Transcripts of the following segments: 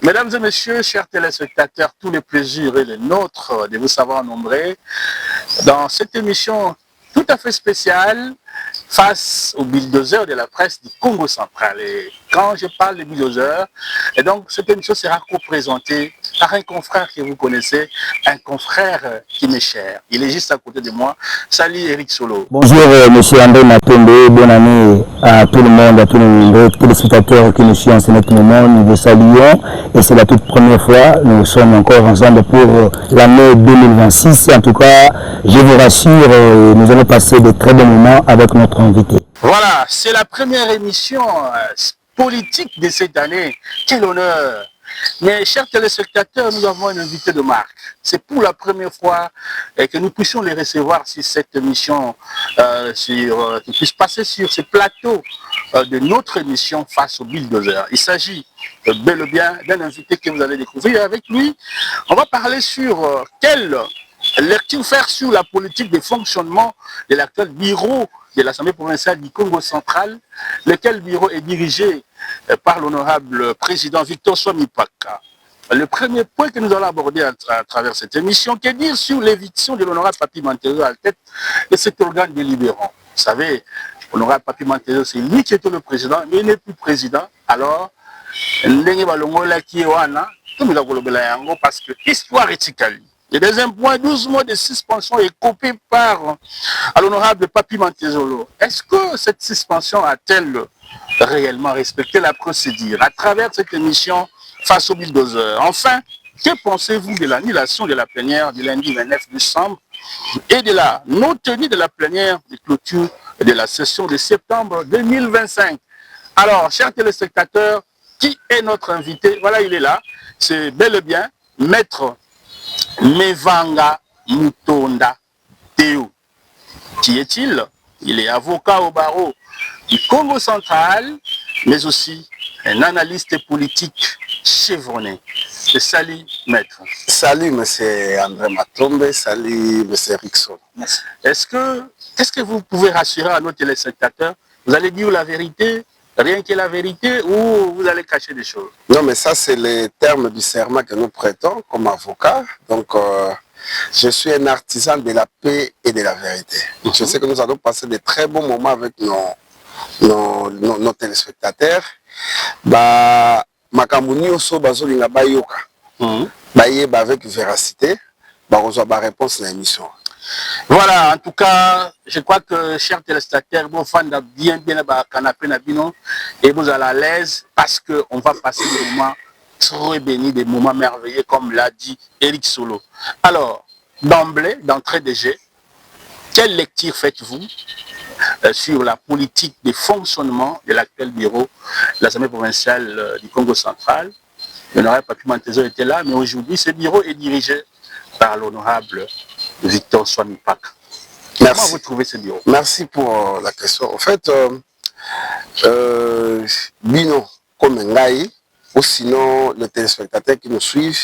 Mesdames et messieurs, chers téléspectateurs, tous les plaisirs et les nôtres de vous savoir nombreux dans cette émission tout à fait spéciale face aux bulldozers de la presse du Congo central. Et quand je parle de bulldozers, et donc cette émission sera co-présentée par un confrère que vous connaissez, un confrère qui m'est cher. Il est juste à côté de moi. Salut Eric Solo. Bonjour monsieur André Matombe, bonne année à tout le monde, à tous les téléspectateurs qui nous suivent en ce moment. Nous vous saluons et c'est la toute première fois. Nous sommes encore ensemble pour l'année 2026. En tout cas, je vous rassure, nous allons passer de très bons moments avec notre invité. Voilà, c'est la première émission politique de cette année. Quel honneur! Mais chers téléspectateurs, nous avons un invité de marque. C'est pour la première fois que nous puissions les recevoir sur cette émission, qui puisse passer sur ce plateau de notre émission face au bulldozer. Il s'agit bel et bien d'un invité que vous allez découvrir. Avec lui, on va parler sur quelle lecture faire sur la politique de fonctionnement de l'actuel bureau de l'Assemblée provinciale du Congo central, lequel bureau est dirigé par l'honorable président Victor Swamipaka. Le premier point que nous allons aborder à travers cette émission, qu'est dire sur l'éviction de l'honorable Papi Mantezo à la tête de cet organe délibérant. Vous savez, l'honorable Papi Mantezo, c'est lui qui était le président, mais il n'est plus président. Alors, parce que l'histoire est ticali. Et deuxième point, 12 mois de suspension est coupé par l'honorable Papi Mantezolo. Est-ce que cette suspension a-t-elle réellement respecté la procédure à travers cette émission face au bulldozer? Enfin, que pensez-vous de l'annulation de la plénière du lundi 29 décembre et de la non-tenue de la plénière de clôture de la session de septembre 2025? Alors, chers téléspectateurs, qui est notre invité? Voilà, il est là. C'est bel et bien Maître Mevanga Mutonda Théo. Qui est-il? Il est avocat au barreau du Congo central, mais aussi un analyste politique chevronné. Salut, maître. Salut, monsieur André Matombe. Salut, monsieur Rickson. Est-ce que vous pouvez rassurer à nos téléspectateurs? Vous allez dire la vérité, rien que la vérité, ou vous allez cacher des choses? Non, mais ça, c'est les termes du serment que nous prêtons comme avocat. Donc, je suis un artisan de la paix et de la vérité. Je sais que nous allons passer de très bons moments avec nos téléspectateurs. Bah, makamuni oso bazolinga bayoka. Bayeba avec véracité. Bah, on a réponse à l'émission. Voilà, en tout cas, je crois que, chers téléspectateurs, vos fans bien canapé et vous allez à l'aise parce qu'on va passer des moments très bénis, des moments merveilleux, comme l'a dit Eric Solo. Alors, d'entrée de jeu, quelle lecture faites-vous sur la politique de fonctionnement de l'actuel bureau de l'Assemblée provinciale du Congo central? L'honorable Papi Mantezo était là, mais aujourd'hui, ce bureau est dirigé par l'honorable Victor Swamipaka. Comment vous trouvez ce bureau? Merci pour la question. En fait, Bino, comme Ngaï, ou sinon les téléspectateurs qui nous suivent,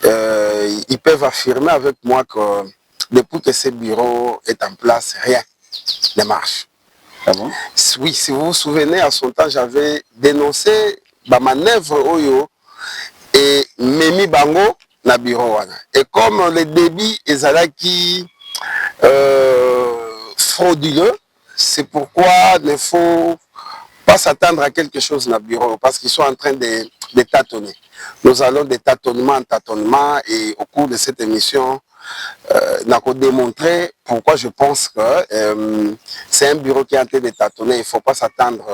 ils peuvent affirmer avec moi que depuis que ce bureau est en place, rien ne marche. Ah bon? Oui, si vous vous souvenez, à son temps, j'avais dénoncé ma manœuvre Oyo et Memi Bango na bureau. Et comme le débit est qui frauduleux, c'est pourquoi il ne faut pas s'attendre à quelque chose dans le bureau, parce qu'ils sont en train de tâtonner. Nous allons de tâtonnement en tâtonnement et au cours de cette émission, nous allons démontrer pourquoi je pense que c'est un bureau qui est en train de tâtonner. Il ne faut pas s'attendre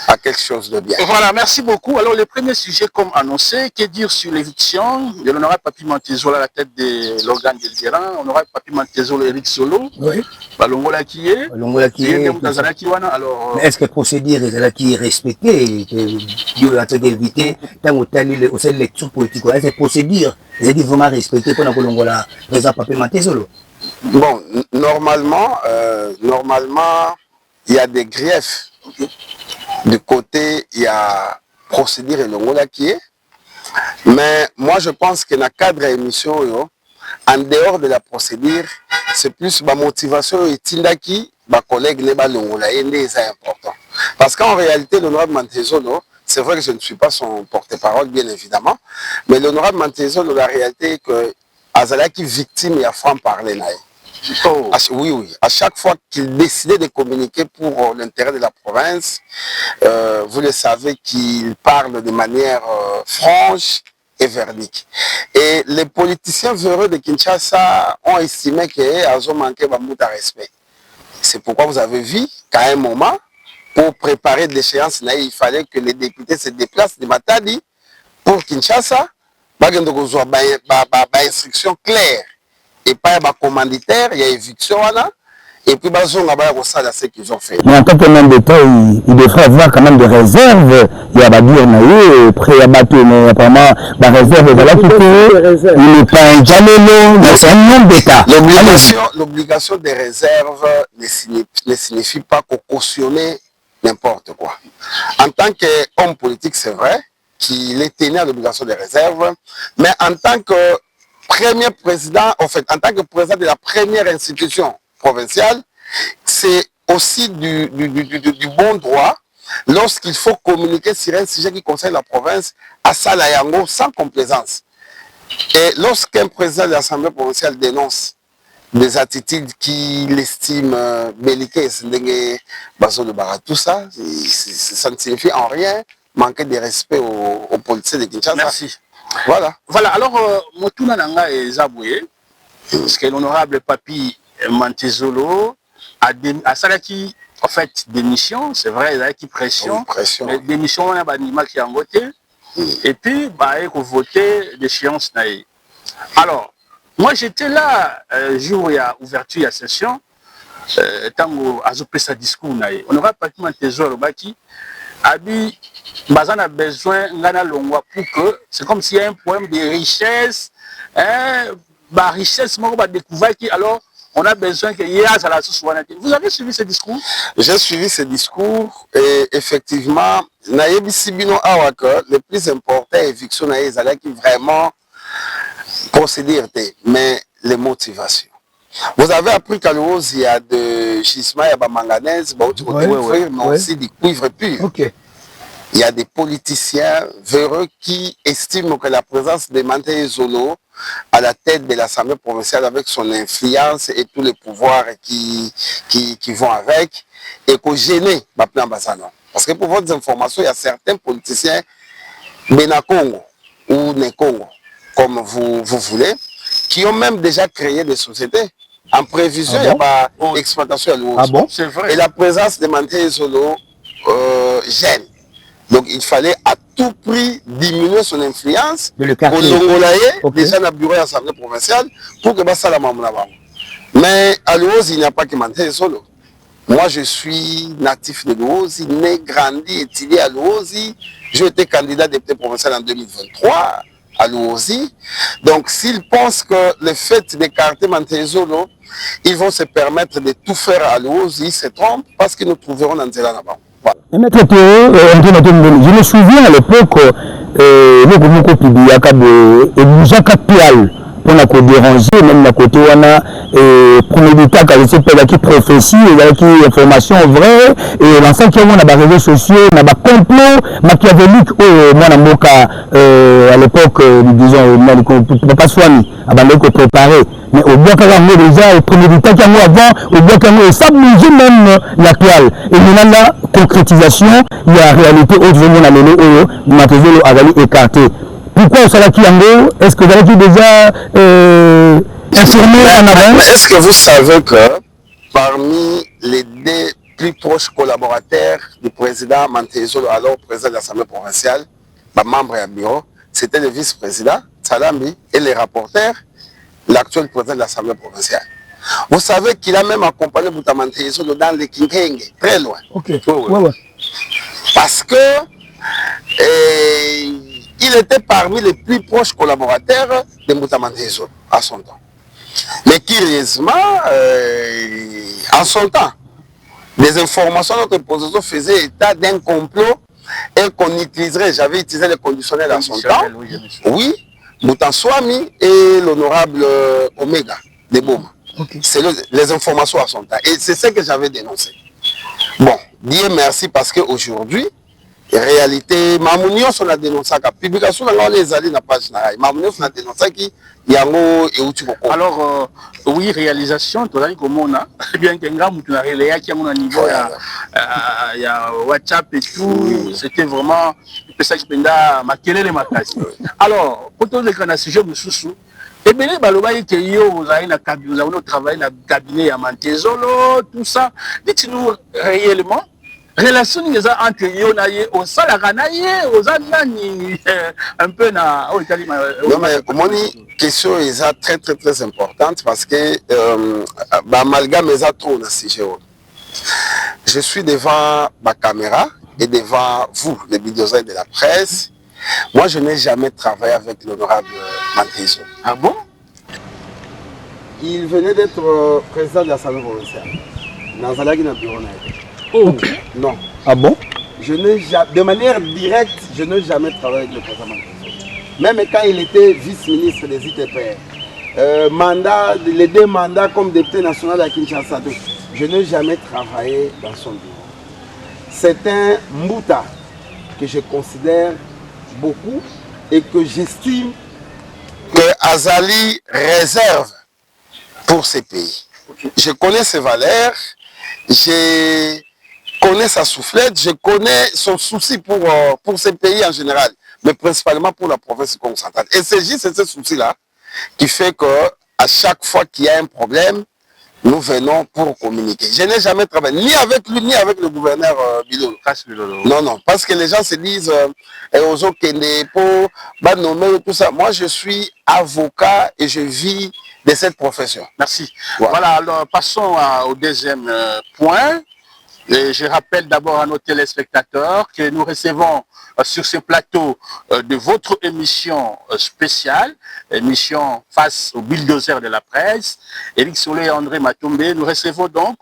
à quelque chose de bien. Voilà, merci beaucoup. Alors, le premier sujet, comme annoncé, que dire sur l'éviction de l'honorable Papi Mantezo à la tête de l'organe délibérant, honorable Papi Mantezo, Eric Solo, Oui. Balongola qui est, alors, est-ce que procédure est respectée, que a d'éviter tant au tali au sein lecture politique, est-ce que procédure est vraiment respectée pour la président Papi Mantezo? Bon, normalement, il y a des griefs. Du côté, il y a procédure et l'ongola qui est. Mais moi, je pense que dans le cadre de l'émission, en dehors de la procédure, c'est plus ma motivation et Tindaki, ma collègue Neba Longola, et c'est important. Parce qu'en réalité, l'honorable Mantezolo, c'est vrai que je ne suis pas son porte-parole, bien évidemment, mais l'honorable Mantezolo, la réalité est que Azalaki victime et à franc-parler. Oh. Oui, oui. À chaque fois qu'il décidait de communiquer pour l'intérêt de la province, vous le savez qu'il parle de manière franche et verdique. Et les politiciens véreux de Kinshasa ont estimé qu'ils ont manqué de respect. C'est pourquoi vous avez vu qu'à un moment, pour préparer l'échéance, il fallait que les députés se déplacent de Matadi pour Kinshasa, il y a une instruction claire. Et pas de commanditaire, il y a éviction là, et puis ils ont ce qu'ils ont fait. Mais en tant que même d'État, il devrait avoir quand même des réserves. Il y a dire prêt à battre, mais apparemment, la réserve, voilà, il n'est pas un jalelo, mais c'est un homme d'État. L'obligation des réserves ne signifie pas qu'on cautionner n'importe quoi. En tant qu'homme politique, c'est vrai qu'il est tenu à l'obligation des réserves, mais en tant que premier président, en fait, en tant que président de la première institution provinciale, c'est aussi du bon droit lorsqu'il faut communiquer sur un sujet qui concerne la province à Salayango sans complaisance. Et lorsqu'un président de l'Assemblée provinciale dénonce des attitudes qu'il estime belliqueuses, tout ça, ça ne signifie en rien manquer de respect aux politiciens de Kinshasa. Merci. Voilà. Voilà, alors, Motuna Nanga et Zaboué, parce que l'honorable Papi Mantezolo a Salaki, en fait, démission, c'est vrai, il a qui pression, mais démission, on a un animal qui a voté, et puis, il faut voter l'échéance. Alors, moi j'étais là, jour où il y a ouverture, il y a session, tant qu'on a fait sa discours, honorable Papi Mantezolo, Abi, Bazan a besoin pour que c'est comme s'il y a un problème de richesse, richesse, alors on a besoin qu'il y ait à la source. Vous avez suivi ce discours? J'ai suivi ce discours et effectivement, le plus important est l'éviction qui vraiment procédure, mais les motivations. Vous avez appris qu'à l'ose, il y a de schisme, il y a de manganèse, mais aussi du cuivre pur. Okay. Il y a des politiciens véreux qui estiment que la présence de Mantezolo à la tête de l'Assemblée provinciale avec son influence et tous les pouvoirs qui vont avec, et qu'au gêner parce que pour votre information, il y a certains politiciens Benakongo ou Nekongo, comme vous voulez, qui ont même déjà créé des sociétés. En prévision, il y a pas exploitation à l'eau. C'est vrai. Et la présence de Mantezolo gêne. Donc il fallait à tout prix diminuer son influence pour l'Ongolaye, déjà dans le bureau de l'Assemblée provinciale, pour que ça la maman. Mais à l'Ouozi, il n'y a pas que Mantezolo. Moi, je suis natif de l'Ouozi, né, grandi, étudié à l'Ouozi. J'ai été candidat député provincial en 2023 à l'Ouozi. Donc s'ils pensent que le fait d'écarter Mantezolo, ils vont se permettre de tout faire à l'Ouozi, ils se trompent parce qu'ils nous trouveront dans Zéla là-bas. Je me souviens à l'époque, pour la déranger, même la côté premier état qui a prophétie, qui information vraie, et l'ensemble qui a des réseaux sociaux, des complots machiavéliques, à l'époque, disons, pas soigné, avant de préparer. Mais au bien qu'il y a déjà le premier état qui a avant, au bien qu'il y a ça bouge même l'actuel. Et maintenant, la concrétisation, il y a réalité autre, Mantezolo a écarté. Pourquoi Salaki Yango? Est-ce que vous avez déjà informé en avant? Est-ce que vous savez que parmi les deux plus proches collaborateurs du président Mantezolo, alors président de l'Assemblée provinciale, membre du bureau, c'était le vice-président Salambi et les rapporteurs, l'actuel président de l'Assemblée provinciale. Vous savez qu'il a même accompagné Bouta Mantezolo dans les Kinkenge, très loin. Ok. Ouais. Parce que il était parmi les plus proches collaborateurs de Bouta Mantezolo à son temps. Mais curieusement, en son temps, les informations de notre opposition faisaient état d'un complot et qu'on utiliserait, j'avais utilisé le conditionnel en son temps, oui, Boutanswami et l'honorable Omega de Boma. Okay. C'est les informations à son temps. Et c'est ce que j'avais dénoncé. Bon, Dieu merci parce qu'aujourd'hui, en réalité, Mamounion, on a dénoncé la publication dans les années na page na. Mamounion, on a dénoncé qui yango et Utukoko. Alors, oui, réalisation, tu as dit comment on a bien que nous avons réalisé qui a mon niveau, il y a WhatsApp et tout, c'était vraiment ça qui penda maquiller les macaques. Alors, pour tout le grand sujet de Soussou, et bien les balobaï que vous avez na cabinet, vous avez travaillé dans le cabinet à Mantezolo, tout ça. Dites-nous réellement. Relation entre Yonaye au Salaganaye aux Anani un peu na non mais mon question est très très très importante parce que amalgame est trop dans ce sujet. Je suis devant ma caméra et devant vous les vidéos de la presse. Moi je n'ai jamais travaillé avec l'honorable Mantezo. Ah bon? Il venait d'être président de l'Assemblée provinciale. Dans un bureau. Oh. Non. Ah bon? De manière directe, je n'ai jamais travaillé avec le président Mantezo. Même quand il était vice-ministre des ITPR, les 2 mandats comme député national à Kinshasa, je n'ai jamais travaillé dans son bureau. C'est un Mbouta que je considère beaucoup et que j'estime que Azali réserve pour ces pays. Okay. Je connais ses valeurs, je connais sa soufflette, je connais son souci pour ces pays en général, mais principalement pour la province concentrale. Et c'est juste ce souci-là qui fait qu'à chaque fois qu'il y a un problème, nous venons pour communiquer. Je n'ai jamais travaillé ni avec lui, ni avec le gouverneur Bilolo. Non, non, parce que les gens se disent Ozo Kendepo, Banomé, tout ça. Moi, je suis avocat et je vis de cette profession. Merci. Voilà, alors passons au deuxième point. Et je rappelle d'abord à nos téléspectateurs que nous recevons sur ce plateau de votre émission spéciale, émission face aux bulldozers de la presse, Éric Solé et André Matombe. Nous recevons donc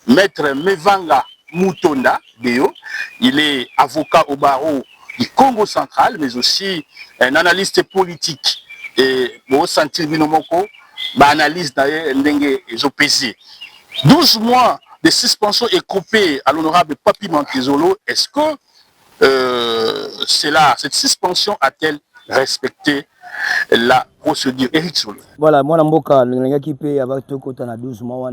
Maître Mevanga Moutonda Deo. Il est avocat au barreau du Congo central, mais aussi un analyste politique. Et au sentir Binomoko, analyse d'ailleurs Ndenge Zopézi. 12 mois de suspension écopée à l'honorable Papi Mantezolo. Est-ce que cette suspension a-t-elle respecté la procédure? Éric Solo. Voilà, moi, Namboka, qui paye avec tout côté 12 mois,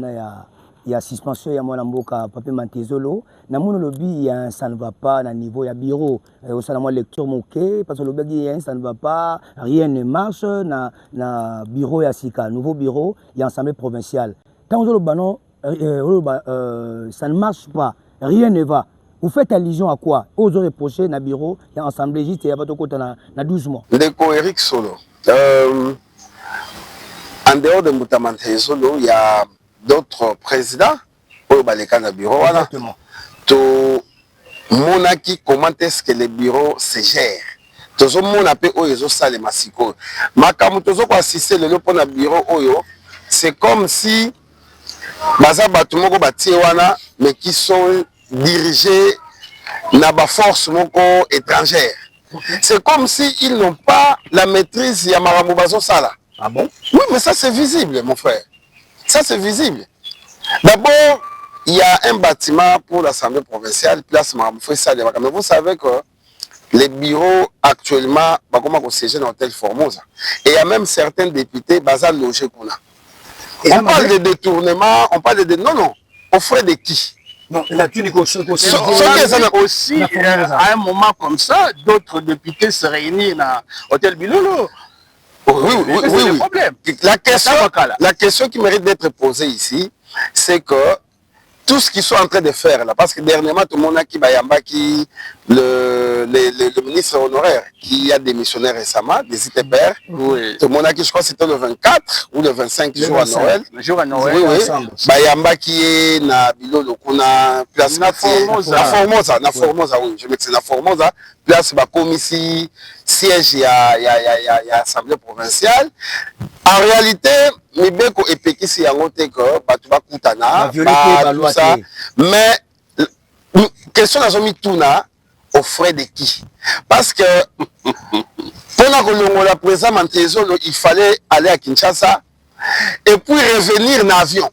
il y a suspension, il y a moi, Namboka, Papi Mantezolo. Dans mon lobby, ça ne va pas à niveau, il y a bureau. Au sein de moi, lecture moquée, parce que le lobby, ça ne va pas, rien ne marche. Dans le bureau, il y a Sika, nouveau bureau, il y a assemblée provinciale. Tant que le ballon, ça ne marche pas, rien ne va. Vous faites allusion à quoi? Aux autres reprochés dans le bureau, il y a assemblée juste il y a votre côté dans 12 mois. Ndeko Éric Solo. En dehors de Moutamantezolo, il y a d'autres présidents au Baleka dans le bureau. Exactement. To monaki, comment est-ce que le bureau se gère? Tozo mona pe oyo sale masiko. Makamu tozo ko assister le pour na bureau oyo, c'est comme si baza batu moko batie wana mais qui sont dirigés na ba force moko étrangère. Okay. C'est comme si ils n'ont pas la maîtrise ya marambo bazo sala. Ah bon? Oui, mais ça c'est visible mon frère. Ça c'est visible. D'abord, il y a un bâtiment pour l'Assemblée provinciale, place Marambo Sala. Mais vous savez que les bureaux actuellement, comment on siège dans l'hôtel Formosa. Et il y a même certains députés basés logés qu'on a. On parle de détournement, on parle de... Non, non. Au frais de qui? Non, là-dessus, aussi, à un moment comme ça, d'autres députés se réunissent dans l'hôtel Bilolo. Oui. La question qui mérite d'être posée ici, c'est que tout ce qu'ils sont en train de faire là, parce que dernièrement, tout le monde a qui Bayambaki, le ministre honoraire, qui a démissionné récemment, des ITPR, oui. Tout le monde a qui, je crois que c'était le 24 ou le 25 jours à Noël. Le jour à Noël, oui. Bayambaki est na Bilolo, qu'on a place na Formosa, oui, je m'excuse, na Formosa, place comme ici, siège, il y a Assemblée provinciale. En réalité, Mibeko et Pekisi yango teko batuba kutana tout ça, mais question n'a jamais tourné au frais de qui? Parce que Pendant que le président Mantezolo, il fallait aller à Kinshasa et puis revenir en avion.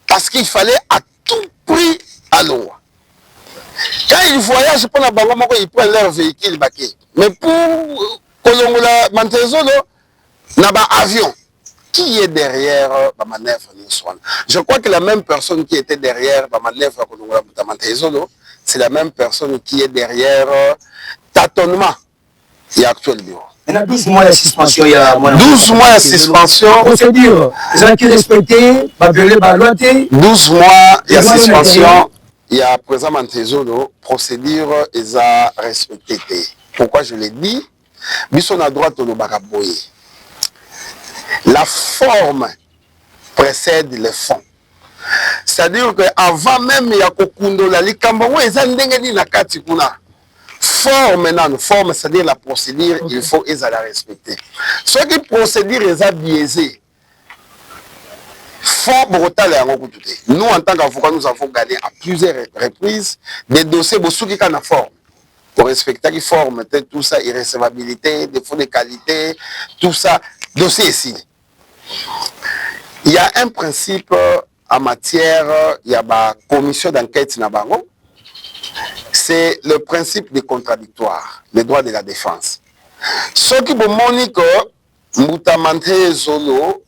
Parce qu'il fallait à tout prix à Longwa. Quand ils voyagent pendant Bangomako, ils prennent leur véhicule. Mais pour Kolongola Mantezolo, il y a un avion. Qui est derrière la manœuvre? Je crois que la même personne qui était derrière la manœuvre Kolongola Mantezolo, c'est la même personne qui est derrière tâtonnement et actuel bureau. Il y a 12 mois de suspension. 12 mois de suspension. Procédure. Les gens qui respectent, va violer la loi. 12 mois de suspension. Il y a présent Mantezolo, procédure ils a respecté. Pourquoi je l'ai dit? Bisson a droit au baraboye. La forme précède le fond. C'est-à-dire qu'avant même il y a Kokundo la likambo ils ont ndengeni na kati kuna. Forme non, forme c'est-à-dire la procédure, il faut ils la respecter. Ce qui procédure ils a biaisé. Nous, en tant qu'avocats, nous avons gagné à plusieurs reprises des dossiers qui ont la forme. Pour respecter la forme, tout ça, irrécevabilité, défaut de qualité, tout ça, dossier ici. Il y a un principe en matière, il y a la commission d'enquête Nabango, c'est le principe des contradictoires, les droits de la défense. Ce qui vous montre que Moutamante Zolo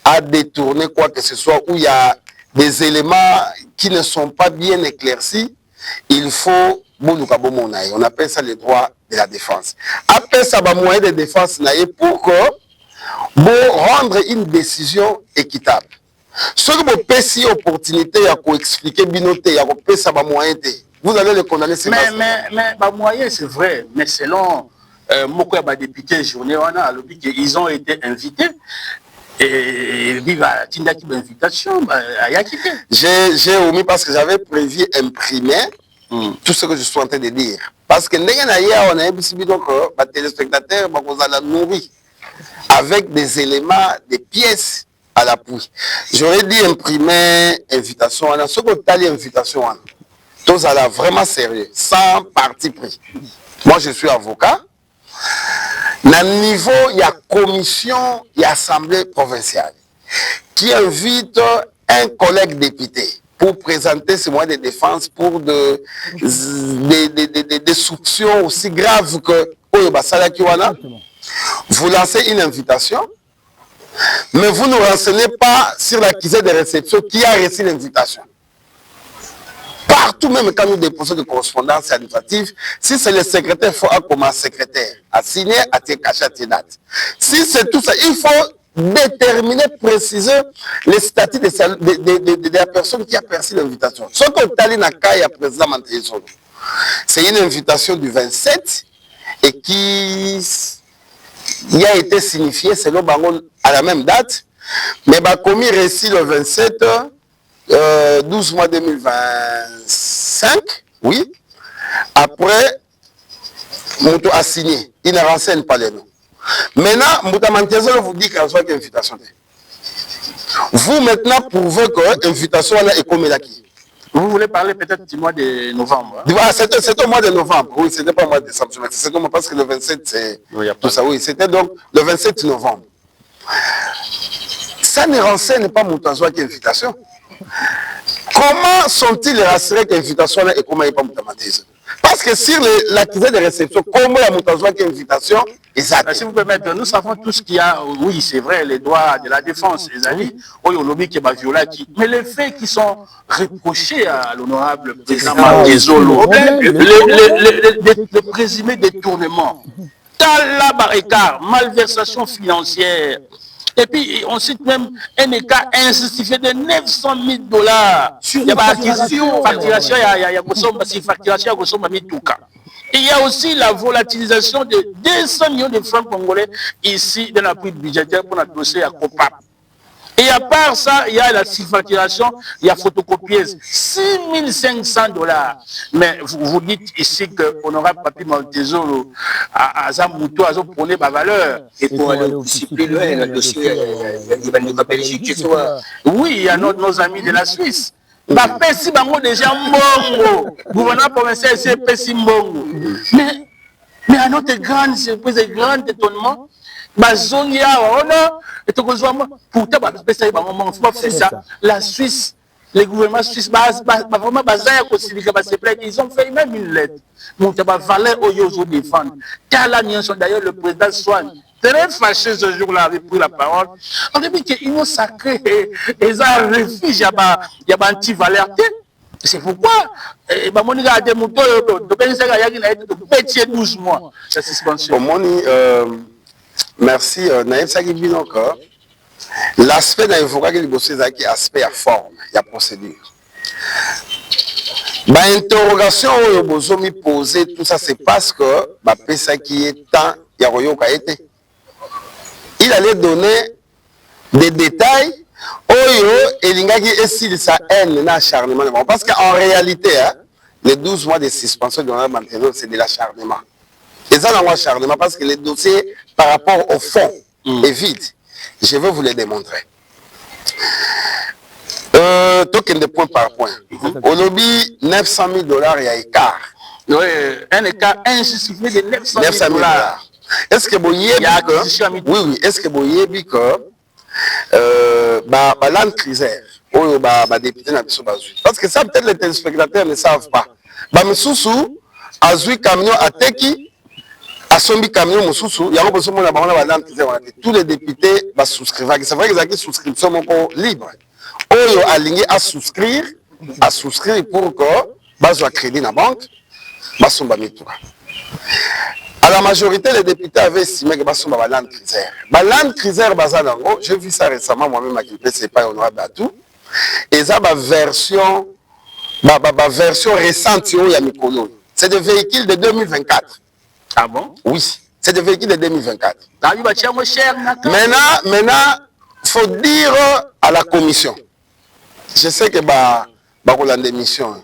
à détourner quoi que ce soit, où il y a des éléments qui ne sont pas bien éclaircis, il faut, on appelle ça les droits de la défense. Après ça, il y a moyen de défense pour rendre une décision équitable. Ce que vous avez une opportunité à expliquer, vous allez le condamner. Mais moyen, c'est vrai, mais selon Moko député journée, ils ont été invités. Et viva Tindaki d'invitation, j'ai omis parce que j'avais prévu imprimer tout ce que je suis en train de dire. Parce que on a un téléspectateurs nourrir avec des éléments, des pièces à l'appui. J'aurais dit imprimer invitation. Ce que tu as dit invitation, tous à vraiment sérieux, sans parti pris. Moi, je suis avocat. Dans le niveau, il y a commission et assemblée provinciale qui invite un collègue député pour présenter ses moyens de défense pour des soupçons aussi graves que vous lancez une invitation, mais vous ne renseignez pas sur l'accusé de réception qui a reçu l'invitation. Partout, même quand nous déposons des correspondances administratives, si c'est le secrétaire, il faut comme un secrétaire, à signer, à te cacher, à te date. Si c'est tout ça, il faut déterminer, préciser les statuts de la personne qui a perçu l'invitation. Ce qu'on a dit dans le cas, il y a président Mantezolo. C'est une invitation du 27 et qui a été signifiée selon Bangon à la même date, mais commis récit le 27. 12 mois 2025, oui. Après, Moutou a signé. Il ne renseigne pas les noms. Maintenant, Mouta Mantezolo vous dit qu'il y a une invitation. Vous, maintenant, prouvez que l'invitation est comme la qui. Vous voulez parler peut-être du mois de novembre? C'est au mois de novembre. Oui, ce n'était pas au mois de décembre. C'est parce que le 27, c'est tout ça. Oui, c'était donc le 27 novembre. Ça ne renseigne pas Moutazoua qui invitation. Comment sont-ils rassurés que l'invitation est comment il n'est pas Moutamatise? Parce que sur l'accusé de réception, comment la Moutazoua qui invitation est ça? Si vous permettez, nous savons tout ce qu'il y a, oui, c'est vrai, les droits de la défense, les amis, mais les faits qui sont reprochés à l'honorable président Mantezolo, le présumé détournement, écart, malversation financière. Et puis, on cite même un écart injustifié de 900 000 $. Il y a facturation, il y a aussi la volatilisation de 200 millions de francs congolais ici dans l'appui budgétaire pour notre dossier à COPAP. Et à part ça, il y a la surfacturation, il y a photocopieuse, 6 500 $. Mais vous dites ici que honorable Papi Mantezolo à Zamouto a prôné ma valeur. Et pour aller aussi plus loin, le dossier de Belgique, oui, il y a nos amis de la Suisse. Déjà mbongo, gouvernement provincial c'est Pessi mbongo. Mais Mais à notre grande surprise et grand étonnement, pourtant, la Suisse, le gouvernement suisse, vraiment, ils ont fait même une lettre. D'ailleurs, le président Swan, très fâché ce jour-là, avait pris la parole. On a dit qu'ils ont sacré, ils ont un refuge, il y a un petit valeur. C'est pourquoi, la suspension. Merci, Naïf Sagibin encore. L'aspect d'un avocat qui est aspect à forme, il y a procédure. L'interrogation que vous avez posée, tout ça, c'est parce que ça qui est temps, il allait donner des détails et il a sa haine, l'acharnement. Parce qu'en réalité, les 12 mois de suspension de maintenant, c'est de l'acharnement. Et ça, c'est l'acharnement parce que le dossier, par rapport au fond, est vide. Je vais vous le démontrer. Token de point par point. Au lobby, $900 000, il y a écart. Oui, un écart injustifié de $900 000. Est-ce que vous voyez oui, est-ce que vous voyez que Land Cruiser, député parce que ça, peut-être les téléspectateurs ne savent pas. Moussou, Azui Camion à Teki, à Sombi Camion Moussou, il y a tous les députés souscrivent. C'est vrai qu'ils ont une souscription libre. Oyo aligné à souscrire pour que soit crédit dans la banque, à la majorité, les députés avaient estimé que Basomba Land Cruiser. Land Cruiser, j'ai vu ça récemment, moi-même, à Kilpé, c'est pas honorable à tout. Et ça, version récente, c'est des véhicules de 2024. Ah bon? Oui, c'est des véhicules de 2024. Maintenant, il faut dire à la commission. Je sais que la démission,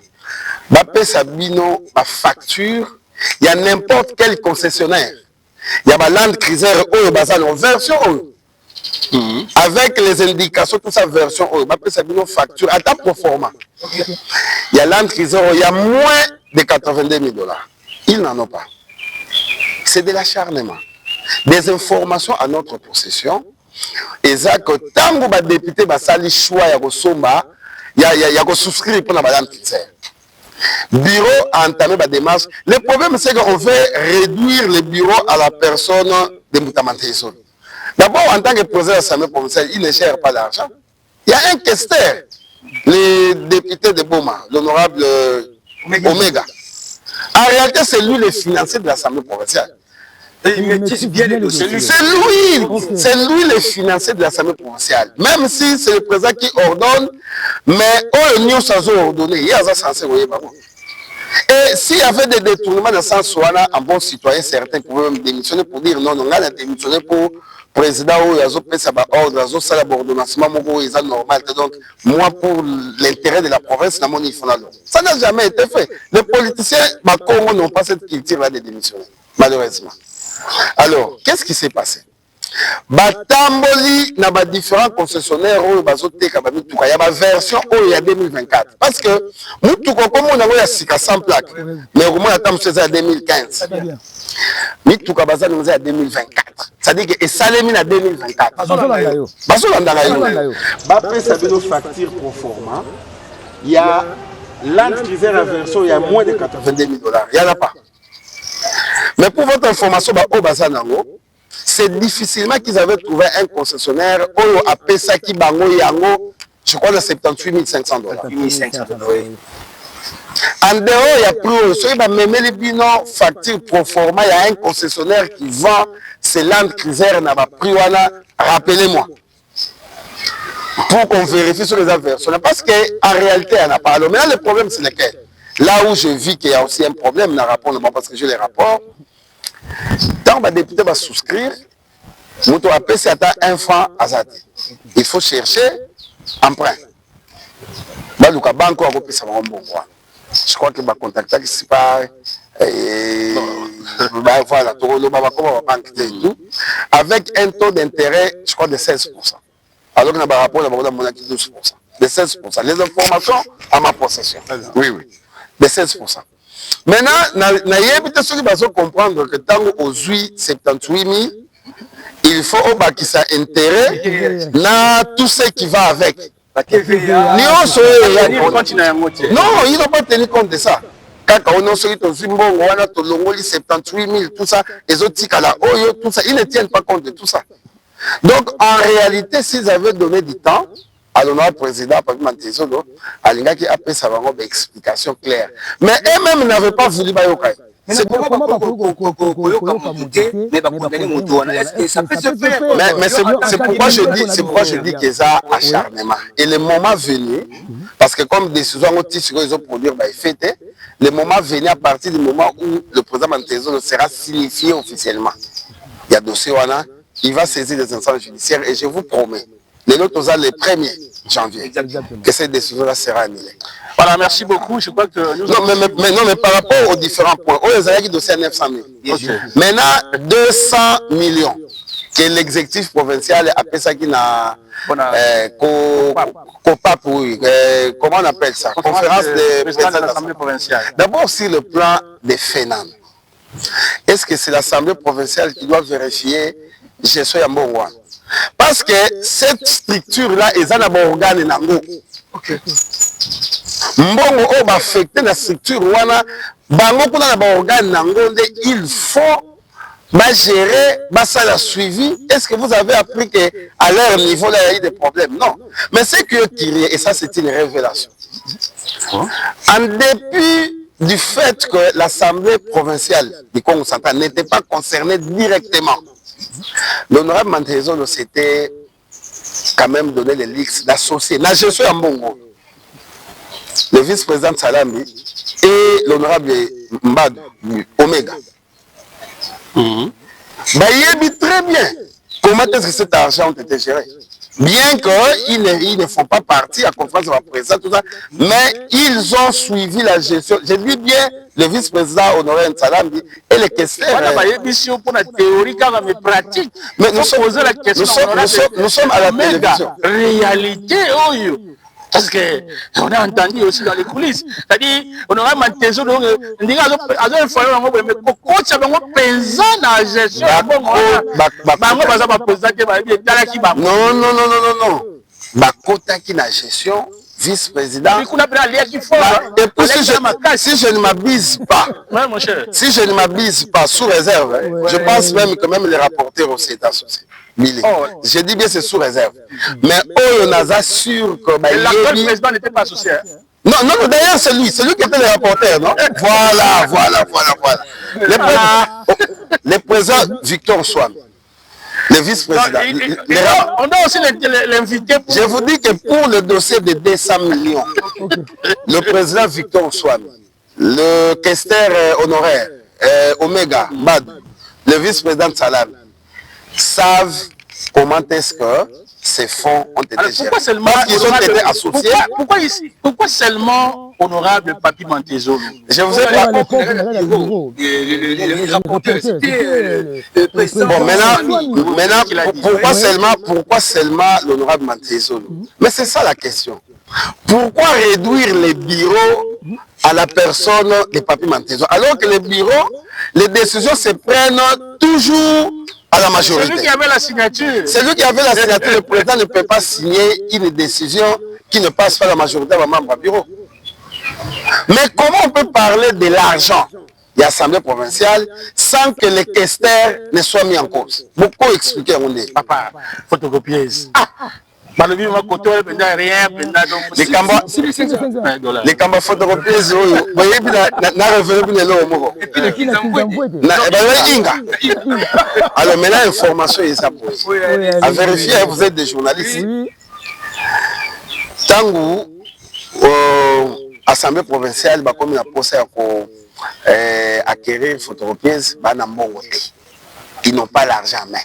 Sabino, ma facture, il y a n'importe quel concessionnaire. Il y a Land Cruiser en version avec les indications, toute sa version Sabino facture à ta proforma. Il y a Land Cruiser, il y a moins de $82 000. Ils n'en ont pas. C'est de l'acharnement. Des informations à notre possession. Et ça, que tant que les députés ont choix il y a souscrire pour la Land Cruiser. Bureau a entamé la démarche. Le problème, c'est qu'on veut réduire le bureau à la personne de Moutamanteso. D'abord, en tant que président de l'Assemblée provinciale, il ne gère pas l'argent. Il y a un questeur, le député de Boma, l'honorable Omega. En réalité, c'est lui le financier de l'Assemblée provinciale. C'est lui le financier de l'Assemblée provinciale. Même si c'est le président qui ordonne, mais on est sans ordonner. Il y a censé et s'il y avait des détournements de sens, un bon citoyen, certains pouvaient même démissionner pour dire non, on a démissionné pour le président ou il y a ordre, il y a ordonnancement, c'est normal. Donc, moi, pour l'intérêt de la province, ça n'a jamais été fait. Les politiciens, Congo n'ont pas cette culture-là de démissionner, malheureusement. Alors, qu'est-ce qui s'est passé? Batamboli na ba différents concessionnaires où bazoteka ba mituka ya ba version il y a 2024 parce que mutuko comme on a ya sika sans plaque mais au moins attends c'est à 2015 mituka bazana à 2024 ça dit que et salemi na 2024 bazolanda yo ba pesa bino facture pro forma il y a Land Cruiser à version il y a moins de $82 000 il y en a pas. Mais pour votre information c'est difficilement qu'ils avaient trouvé un concessionnaire à Pesaki Bango Yango, je crois de $78 500. En dehors, il y a plus, même les binons facture pro forma, il y a un concessionnaire qui vend ces Land Cruiser n'a pas pris, rappelez-moi. Pour qu'on vérifie sur les versions. Parce qu'en réalité, il n'y en a pas. Alors maintenant, le problème, c'est lequel? Là où je vis qu'il y a aussi un problème dans le rapport, parce que j'ai les rapports, tant que le député va souscrire, il faut chercher emprunt. Je crois que va contacter qui pas avec un taux d'intérêt, je crois, de 16%. Alors que dans le rapport, on a 12%. De 16%. Les informations à ma possession. Oui, oui. De 16%. Maintenant, il faut comprendre que tant aux 78 000, il faut qui ça intérêt na tout ce qui va avec. Non, ils n'ont pas tenu compte de ça. Quand on a sorti au Zimbo, on a tout le 78 000, tout ça, les autres tout ça, ils ne tiennent pas compte de tout ça. Donc, en réalité, s'ils avaient donné du temps, alors le président, Papi Mantezolo, Alinga qui a fait sa explication claire. Mais eux-mêmes n'avaient pas voulu Bayokai. C'est pourquoi je dis que ça acharnement. Et le moment venu, parce que comme décision ils ont produit, le moment venu à partir du moment où le président Mantezolo sera signifié officiellement. Il y a dossier Wana, il va saisir les instances judiciaires et je vous promets, les autres le 1er janvier, que cette décision-là sera annulée. Voilà, merci beaucoup. Je crois que nous mais par rapport aux différents points, les a dossier à 900 000. Okay. Maintenant, 200 millions que l'exécutif provincial appelle ça qui n'a comment on appelle ça? Conférence de présidents de l'Assemblée provinciale. D'abord, sur le plan des FENAM, est-ce que c'est l'Assemblée provinciale qui doit vérifier gestion ya mbongo? Parce que cette structure-là, ils ont un organe nango. Ok. Mbongo o ba affecté la structure wana, bango kuna na ba organe nango, il faut gérer, ça la suivi. Est-ce que vous avez appris qu'à leur niveau, là, il y a eu des problèmes? Non. Mais c'est que tiré, et ça c'est une révélation. En dépit du fait que l'Assemblée provinciale du Congo central n'était pas concernée directement, l'honorable Mantezolo s'était quand même donné les listes d'associés. Là, je suis à Mbongo, le vice-président Salambi et l'honorable Mbad Omega. Il très bien comment est-ce que cet argent a été géré. Bien qu'ils ne font pas partie à la conférence de la présidence, tout ça, mais ils ont suivi la gestion. Je dis bien le vice-président Honoré Nsalambi et les questions. Mais nous sommes à la télévision. Réalité, parce qu'on a entendu aussi dans les coulisses. C'est-à-dire, on aura Mantezo, on dit à non. Bakota qui na gestion, vice-président. Et puis si je ne m'abuse pas, sous réserve, je pense même que même les rapporteurs aussi est associé. Je dis bien c'est sous réserve. Mais on a sûr que l'actuel président n'était pas associé. Non, d'ailleurs c'est lui qui était le rapporteur, non? Voilà. Le président Victor Swam, le vice-président. On doit aussi l'inviter. Je vous dis que pour le dossier de 200 millions, le président Victor Swam, le questeur honoraire Omega Bad, le vice-président Salam, savent comment est-ce que ces fonds ont été gérés. Pourquoi seulement ils ont été associés. Pourquoi seulement honorable Papi Mantezolo? Je vous ai pas compris. Bon, maintenant, pourquoi seulement l'honorable Mantezolo? Mais c'est ça la question. Pourquoi réduire les bureaux à la personne de Papi Mantezolo alors que les bureaux, les décisions se prennent toujours à la majorité. C'est lui qui avait la signature. C'est lui qui avait la signature. Le président ne peut pas signer une décision qui ne passe pas à la majorité des membres du bureau. Mais comment on peut parler de l'argent de l'Assemblée provinciale sans que les questeurs ne soient mis en cause? Beaucoup expliquer on est. Papa, photocopieuse. Les caméras photocopieuses, alors maintenant, information est à vérifier, vous êtes des journalistes. Tango, Assemblée provinciale, comme il a posé à acquérir photocopieuse, ils n'ont pas l'argent en main.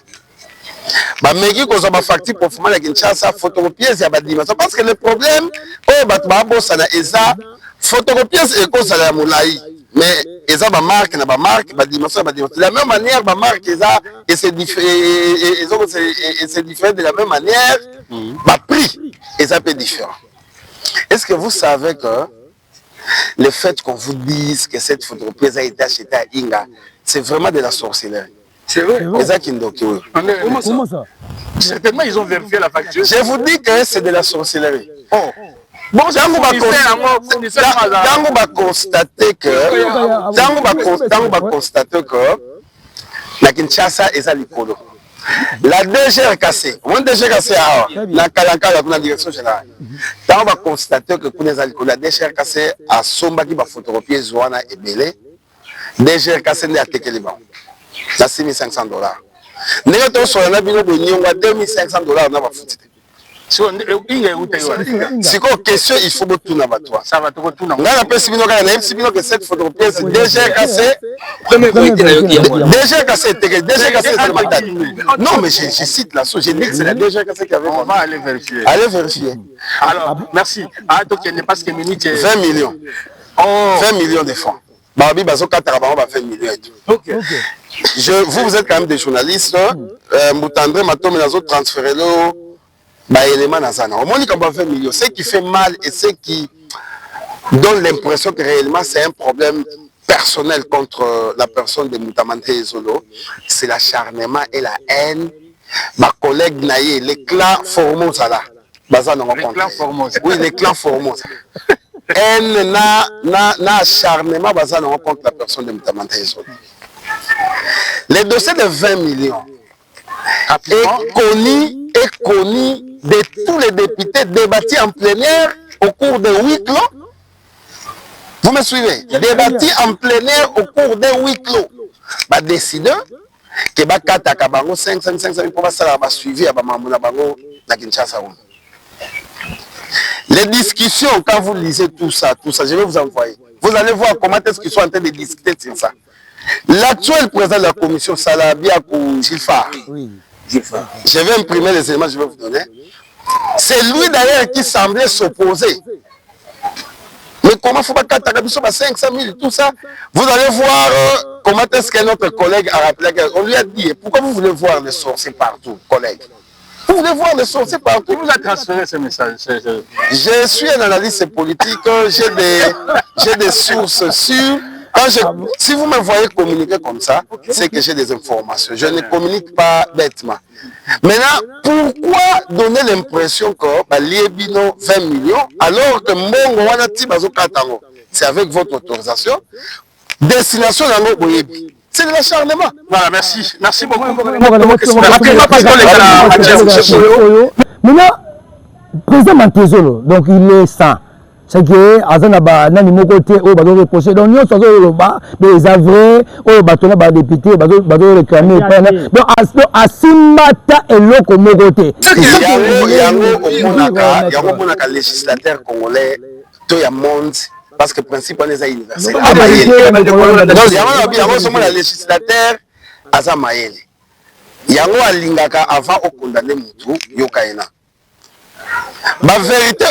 Mais qui cause ma facture pour faire la Kinshasa photocopieuse ya badimation parce que le problème c'est eza photocopieuse et cause la moulaï mais eza ba marque na ba marque badimation de la même manière ba marque eza et c'est différent de la même manière ba prix eza peu différent. Est-ce que vous savez que le fait qu'on vous dise que cette photocopieuse a été achetée à Inga, c'est vraiment de la sorcellerie. C'est vrai. Comment ça? Certainement, ils ont vérifié la facture. Je vous dis que c'est de la sorcellerie. Oh. Bon, Tango va constater que la Kinshasa est à l'Ikolo. La DGRKC, la direction générale, on va constater que pour les alcools, la DGRKC a somba qui va photocopier Zouana et Belé. DGRKC n'est à Tekeliban. C'est 6500 $. Nous avons sur la bino de Nyonga 2500 $. On va foutre. C'est quoi question, il faut que tout n'abattoir. Ça va te retourner. On a appelé Sibino que cette photocopieuse DGRKC. Non, mais je cite la source. J'ai dit que c'est la DGRKC qui avait. On va aller vérifier. Allez vérifier. Alors, merci. Ah, donc il n'est pas ce que minute. 20 millions. 20 millions de francs. Barbie Bazo Katarabama va faire 1 million et tout. Ok. Vous êtes quand même des journalistes. Moutandré Matom et les autres transférés là. Élément Nazana. Au moins, il y a 20 millions. Ce qui fait mal et ce qui donne l'impression que réellement c'est un problème personnel contre la personne de Moutamante Zolo, c'est l'acharnement et la haine. Ma collègue Naye, les clans Formosa là. Les clans Formosa. Oui, les clans Formosa. Haine na acharnement contre la personne de Moutamante Zolo. Le dossier de 20 millions est connu de tous les députés débattus en plénière au cours de 8 clos. Vous me suivez? Débattus en plénière au cours de 8 clos. Bah décider que bah kataka bango 5 pour passer à la suivi à Bamamuna bango na Kinshasa. Les discussions, quand vous lisez tout ça, je vais vous envoyer. Vous allez voir comment est-ce qu'ils sont en train de discuter sur ça. L'actuel président de la commission Salabia pour Gilfar. Oui. Je vais imprimer les éléments que je vais vous donner. C'est lui d'ailleurs qui semblait s'opposer. Mais comment faut pas 500 000, tout ça? Vous allez voir comment est-ce que notre collègue a rappelé. On lui a dit, pourquoi vous voulez voir les sorciers partout, collègue? Vous voulez voir les sorciers partout? Qui vous a transféré ce message? Je suis un analyste politique, j'ai des sources sûres. Si vous me voyez communiquer comme ça, c'est que j'ai des informations. Je ne communique pas bêtement. Maintenant, pourquoi donner l'impression que Liebino 20 millions alors que Mbongo Wanati Bazo Katango, c'est avec votre autorisation, destination dans Boyebi. C'est de l'acharnement. Voilà, merci. Merci beaucoup. Maintenant, président Mantezolo, donc il est sans. C'est que azana nani moko te o bazo reprocher donc nous sommes loba des avrais o batona ba député bazo réclamer donc asimbata eloko moko te yango monaka législateur congolais to ya monde parce que principe on est universel yango somo la législateur aza mayele yango alingaka avant o condamner mutu yokaina. Ma vérité,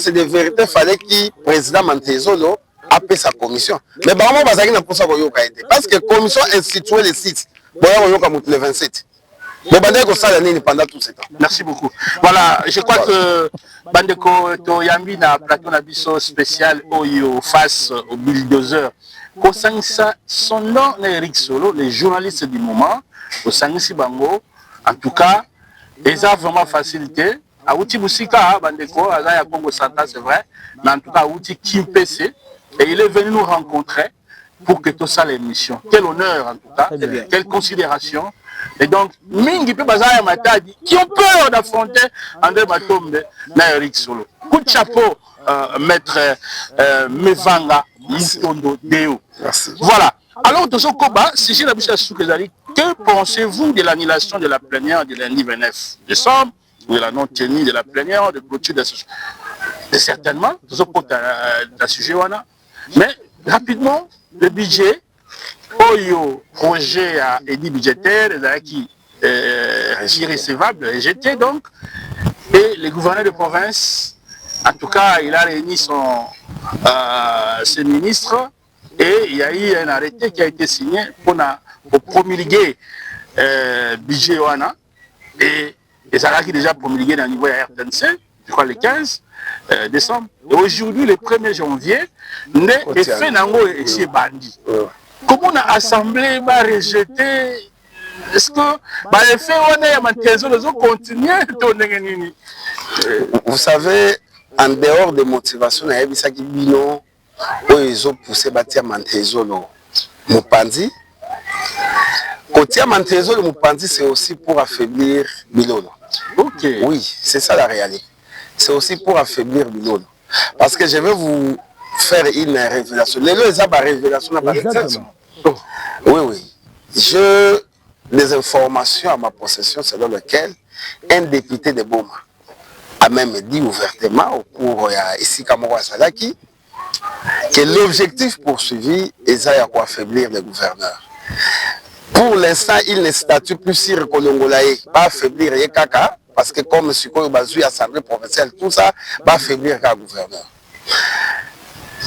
c'est des vérités, fallait que le président Mantezolo appelle sa commission. Mais parce que la commission instituée le 6, le 27. Pendant tout ce temps. Merci beaucoup. Voilà, je crois que Bandeko Toyambi na plateau Nabiso spécial face au bulldozer. Son nom est Eric Solo, les journalistes du moment, au Sangisi Bango, en tout cas, ils ont vraiment facilité. Aouti Boussika, Bandeko, Azaya Congo Santa, c'est vrai, mais en tout cas, Aouti Kimpese, et il est venu nous rencontrer pour que tout ça l'émission. Quel honneur, en tout cas, quelle considération. Et donc, Mingi peut Bazaya Matadi, qui ont peur d'affronter André Matombe, Eric Solo. Coup de chapeau, maître Mevanga, Mutondo Deo. Voilà. Alors, dans ce combat, si j'ai la bouche à Soukezali, que pensez-vous de l'annulation de la plénière du lundi 29 décembre? Oui, la non-tenue de la plénière, de clôture de certainement, tout un sujet. Mais rapidement, le budget, le projet a été budgétaire, qui est irrécevable, rejeté donc, et le gouverneur de province, en tout cas, il a réuni ses ministres, et il y a eu un arrêté qui a été signé pour promulguer le budget. Et ça a déjà promulgué dans le niveau RTNC, je crois le 15. décembre. Et aujourd'hui, le 1er janvier, né et fait nango et chez Bandi. Comment l'Assemblée va rejeter? Est-ce que les faits on est à continuer? Vous savez, en dehors des motivations, il y a des gens qui ont poussé à Mantezolo Mupandi. Côté Mantezolo Mupandi, c'est aussi pour affaiblir Bilolo. Ok. Oui, c'est ça la réalité. C'est aussi pour affaiblir Bilolo. Parce que je vais vous faire une révélation. Les deux ont révélation. Oui, oui. J'ai des informations à ma possession selon lesquelles un député de Boma a même dit ouvertement au cours ici Kamora Salaki que l'objectif poursuivi est d'affaiblir le gouverneur. Pour l'instant, il ne statue plus sur Kolongolaye, pas affaiblir les caca, parce que comme Sikoyo Bazui, Assemblée provinciale, tout ça, va affaiblir le gouverneur.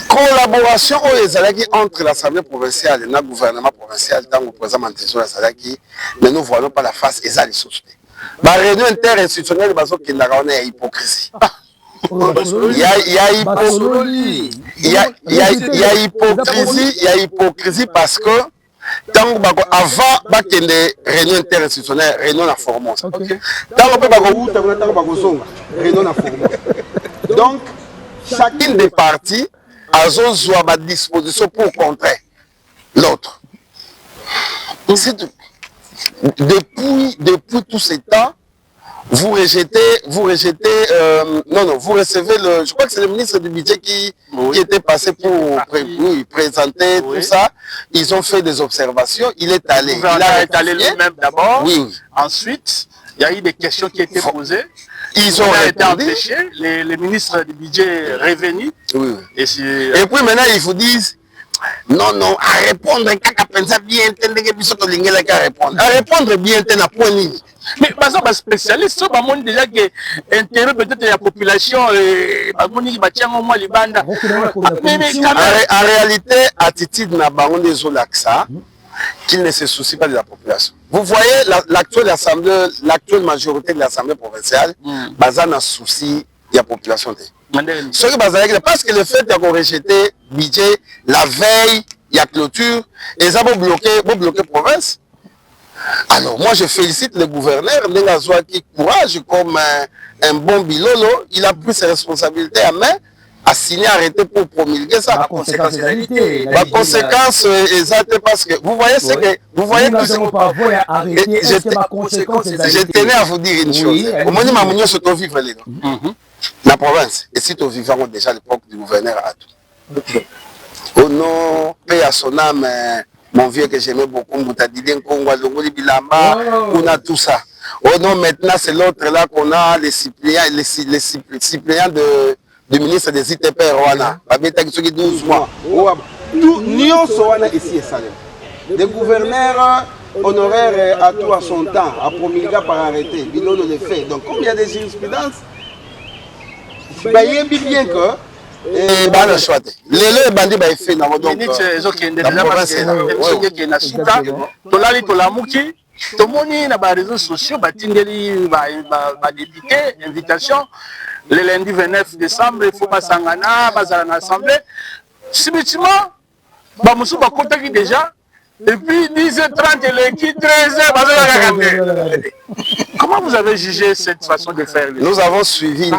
Collaboration entre l'Assemblée provinciale et le gouvernement provincial, tant que le président Mantezolo Salaki, mais nous ne voyons pas la face et ça les sources. La réunion interinstitutionnelle, il y a hypocrisie. Il y a hypocrisie parce que tant avant de réunion interinstitutionnelle, réunion à Formose. Donc, chacune des parties a à disposition pour contrer l'autre. Depuis tout ce temps, vous recevez je crois que c'est le ministre du budget qui était passé pour présenter tout ça. Ils ont fait des observations, il est allé. Il est allé lui-même d'abord. Oui. Ensuite, il y a eu des questions qui étaient posées. Ils ont été empêchés, les ministres du budget revenus. Oui. Et puis maintenant, ils vous disent non, à répondre, à répondre bien, à point. Mais par exemple, les spécialistes, ils ont déjà que l'intérêt peut-être de la population, en réalité, attitude n'a pas qu'il ne se soucie pas de la population. Vous voyez, l'actuelle majorité de l'Assemblée provinciale, bazan a souci de la population. Parce que le fait d'avoir rejeté budget la veille, il y a clôture, et ça va bloquer la province. Alors moi je félicite le gouverneur, qui courage comme un bon bilolo, il a pris ses responsabilités à main, a signé arrêté pour promulguer ça. La conséquence est la conséquence exacte parce que vous voyez ce que vous voyez tout ce je tenais à vous dire une chose. Au moins nous sommes vivre la province et si nous vivons déjà à l'époque du gouverneur à tout. Au nom paix à son âme. Mon vieux que j'aimais beaucoup, Moutadidien Kongo, Longoli Bilamba, on a tout ça. Oh non, maintenant c'est l'autre là qu'on a, les suppléants du ministre des ITP Rwanda. Babeta qui 12 mois. Nyon Sowana ici et Salem. Des gouverneurs honoraires à tout à son temps, à promulguer par arrêté, bilan de fait. Donc comme il y a des jurisprudences, il bien que et bah le choix les bandits bah fait dans donc tomoni na ba réseaux sociaux batindeli ba député invitation le lundi 29 décembre il faut pas sangana bazala na assemblée subitement ba musu ba contacté déjà et puis 10h30 et qui 13h. Comment vous avez jugé cette façon de faire? Nous avons suivi une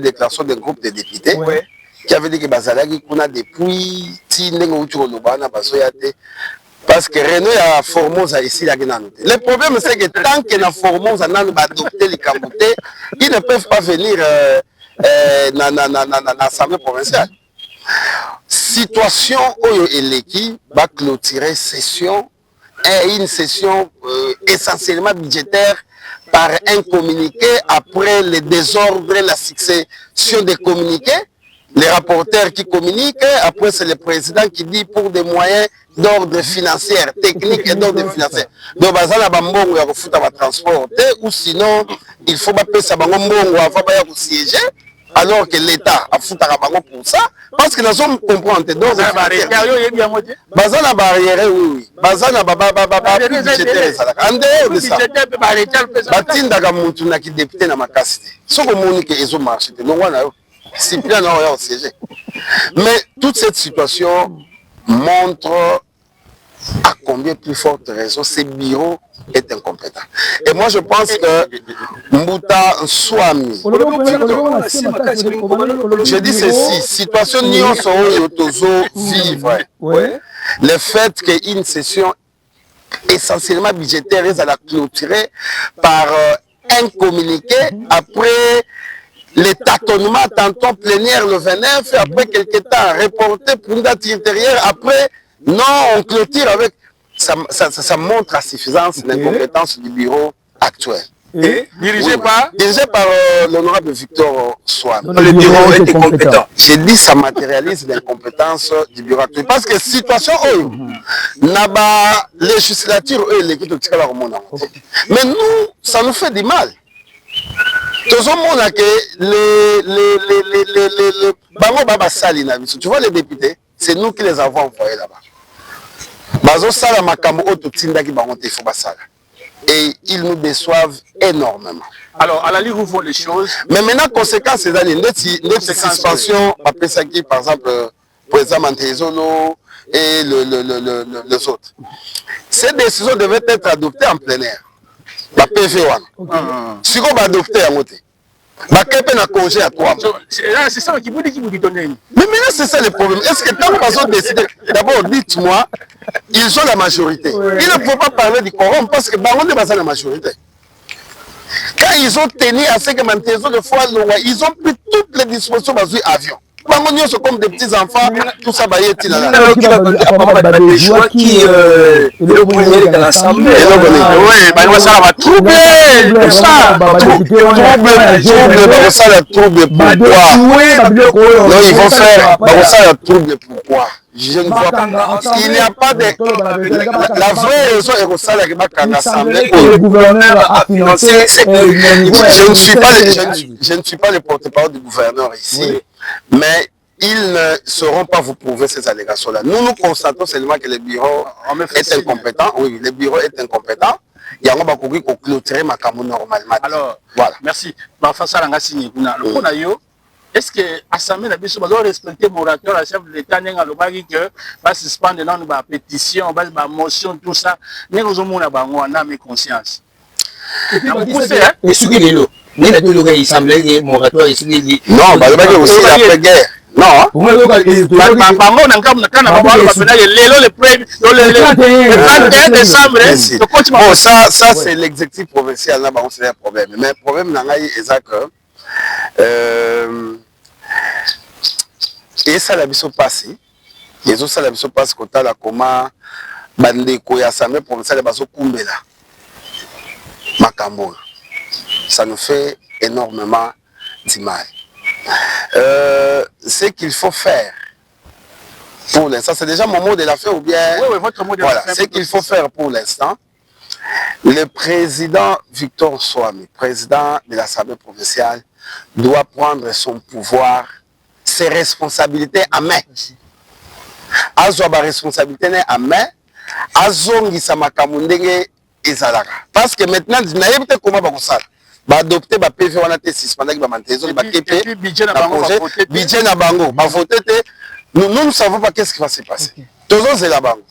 déclaration d'un groupe de députés qui avait dit que Bazalaki qu'on a depuis parce que Renault a Formosa ici la Guinée. Le problème c'est que tant que na Formosa n'a pas adopté les Camboutés, ils ne peuvent pas venir dans l'Assemblée provinciale. Situation où l'équipe va clôturer session et une session essentiellement budgétaire par un communiqué après le désordre, la succession des communiqués, les rapporteurs qui communiquent, après c'est le président qui dit pour des moyens d'ordre financier, technique et d'ordre financier. Donc, bazala bambongo ya kofuta ba transport ou sinon il faut pas payer ça bambongo avant ba ya siéger. alors que l'État a foutu à bango pour ça, parce que nous sommes comprendre. Bazana barrière, oui. Bazana budgétaire. En dehors de ça, Batinda Gamoutuna qui député dans ma casse. Ce que Monique et Ezo marché, non, c'est bien au CG. Mais toute cette situation montre à combien plus forte raison ces bureaux est incompétent. Et moi je pense que Mbouta Swami, je dis ceci, situation Nyon Tozo vivre, le fait qu'une session essentiellement budgétaire est à la clôturer par un communiqué après les tâtonnements tantôt plénière le 29 et après quelques temps reporté pour une date intérieure, après non on clôture avec ça montre la suffisance de l'incompétence du bureau actuel. Et dirigé par l'honorable Victor Swami. Le bureau est incompétent. J'ai dit ça matérialise l'incompétence du bureau actuel. Parce que situation n'a pas législature mais nous, ça nous fait du mal. Tout le monde a que tu vois les députés, c'est nous qui les avons envoyés là-bas. Et ils nous déçoivent énormément. Alors, à la Ligue, où font les choses. Mais maintenant, conséquence, c'est d'aller notre suspension, après ça qui, par exemple, pour exemple, Antezolo et les autres. Ces décisions devaient être adoptées en plein air. La PV1. Si on va adopter à côté. Un congé à 3 mois. C'est ça qui vous dit qu'il donne. Mais maintenant, c'est ça le problème. Est-ce que tant qu'ils ont décidé, d'abord, dites-moi, ils ont la majorité. Il ne faut pas parler du quorum parce que Baron n'est pas la majorité. Quand ils ont tenu à ce que Mantezo de fois, ils ont pris toutes les dispositions dans l'avion. Baron sont comme des petits-enfants, tout ça va y être là. Des choix qui le premier dans l'Assemblée. Oui, ça va troubler. Ça trouble pourquoi. Non, ils vont faire ça trouble pourquoi. Je ne vois pas. Il n'y a pas de. La vraie raison est que ça, le gouverneur a financé. Je ne suis pas le porte-parole du gouverneur ici, mais ils ne sauront pas vous prouver ces allégations-là. Nous constatons seulement que le bureau est incompétent. Oui, le bureau est incompétent. Il y a un peu de clôturer ma camoufle normalement. Alors, voilà. Merci. Est-ce que l'Assemblée doit respecter le moratoire, la chef de l'État, que va suspendre la pétition, la motion, tout ça, nous avons mes conscience. Et ce qui est là, nous avons l'Assemblée, le moratoire, et ce qui est non, aussi l'après-guerre. Non, ça c'est l'exécutif provincial, là, c'est un problème. Mais le problème, c'est que et ça l'a vu passer. Et ça l'a vu passer quand la comment bandeko ya assemblée provinciale baso kumbela makambo. Ça nous fait énormément de mal. Ce qu'il faut faire pour l'instant, c'est déjà mon mot de la fin ou bien oui, votre mot de la fin. Ce qu'il faut faire pour l'instant, le président Victor Swami, président de l'Assemblée provinciale, doit prendre son pouvoir, ses responsabilités à main. Azo ba responsabilité à main, azongi sa makamundenge ezalaka. Parce que maintenant, n'ayebite comment ba kosala. Ba adopter ba PV wana te suspendre ba mantezo ba KP budget na bango ba voter te. Nous ne savons pas qu'est-ce qui va se passer. Toujours c'est la banque.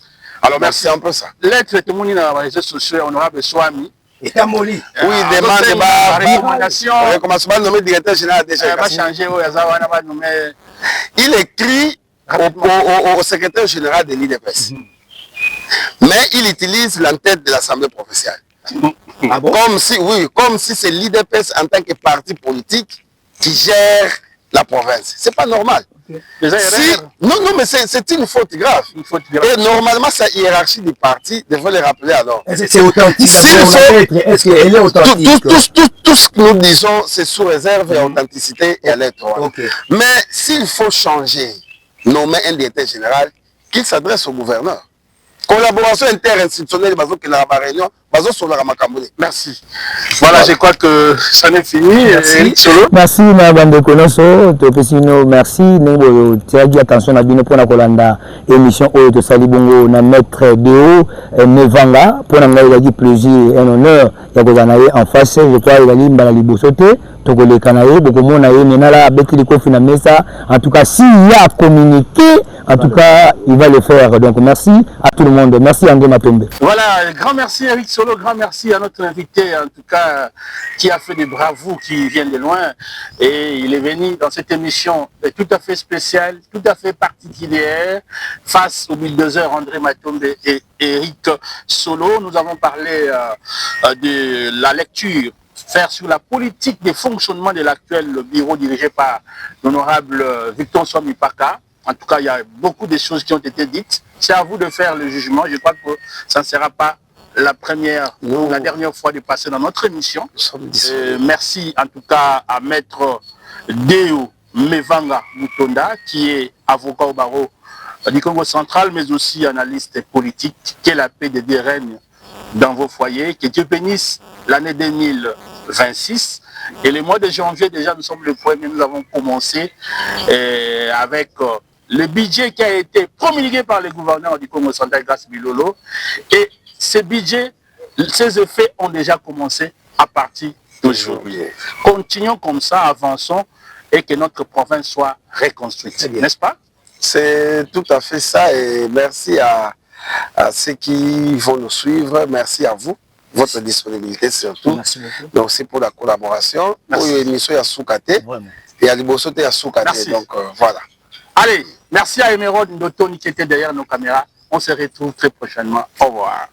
Alors merci un peu ça. L'être tout le monde dans les réseaux sociaux, honorable Swami. Oui, demande la recommandation. Recommandation nommer directeur général déjà. Va changer il écrit au secrétaire général de l'IDPS. Mais il utilise l'entête de l'Assemblée provinciale. Ah bon? Comme si c'est l'IDPS en tant que parti politique qui gère la province. C'est pas normal. Non, mais c'est une faute grave. Et normalement, sa hiérarchie du parti devrait le rappeler alors. C'est authentique. Est-ce qu'elle est authentique? Tout ce que nous disons, c'est sous réserve et authenticité et à l'être. Mais s'il faut changer, nommer un directeur général, qu'il s'adresse au gouverneur. Collaboration interinstitutionnelle, bazo que la réunion, bazo sur la Makamboulé. Merci. Voilà, je crois que ça n'est fini. Merci. Solo. Merci na bande konoso, to pesino merci nengo tiagi attention na bino pona kolanda émission oyo to sali bongo na maître Deo Mevanga pona ngai la plaisir un honneur ya kozana ye en face je crois il a limba la libosote to kolekana ye boko mona ye menala beti likofi na mesa en tout cas si il y a communiqué en tout cas il va le faire donc merci à tout le monde merci André Matombe. Voilà, grand merci Eric Solo, grand merci à notre invité en tout cas qui a fait des bravos, qui vient de loin et il est venu dans cette émission tout à fait spéciale, tout à fait particulière face aux 1200 André Matombe et Eric Solo. Nous avons parlé de la lecture faire sur la politique de fonctionnement de l'actuel bureau dirigé par l'honorable Victor Swami-Paka. En tout cas, il y a beaucoup de choses qui ont été dites. C'est à vous de faire le jugement. Je crois que ça ne sera pas la dernière fois de passer dans notre émission. Merci en tout cas à Maître Deo Mevanga Mutonda, qui est avocat au barreau du Congo central, mais aussi analyste politique. Que la paix de Dieu règne dans vos foyers. Que Dieu bénisse l'année 2026. Et le mois de janvier, déjà, nous sommes le premier, nous avons commencé avec le budget qui a été promulgué par le gouverneur du Congo central, Grace Bilolo. Et ces budgets, ces effets ont déjà commencé à partir d'aujourd'hui. Continuons comme ça, avançons et que notre province soit reconstruite. N'est-ce pas? C'est tout à fait ça et merci à ceux qui vont nous suivre. Merci à vous. Votre disponibilité surtout. Merci beaucoup. Donc c'est pour la collaboration. Pour l'émission, il y a Soukate. Et à Libosote, il y a Soukate. Donc voilà. Allez, merci à Emerald Ndotoni qui était derrière nos caméras. On se retrouve très prochainement. Au revoir.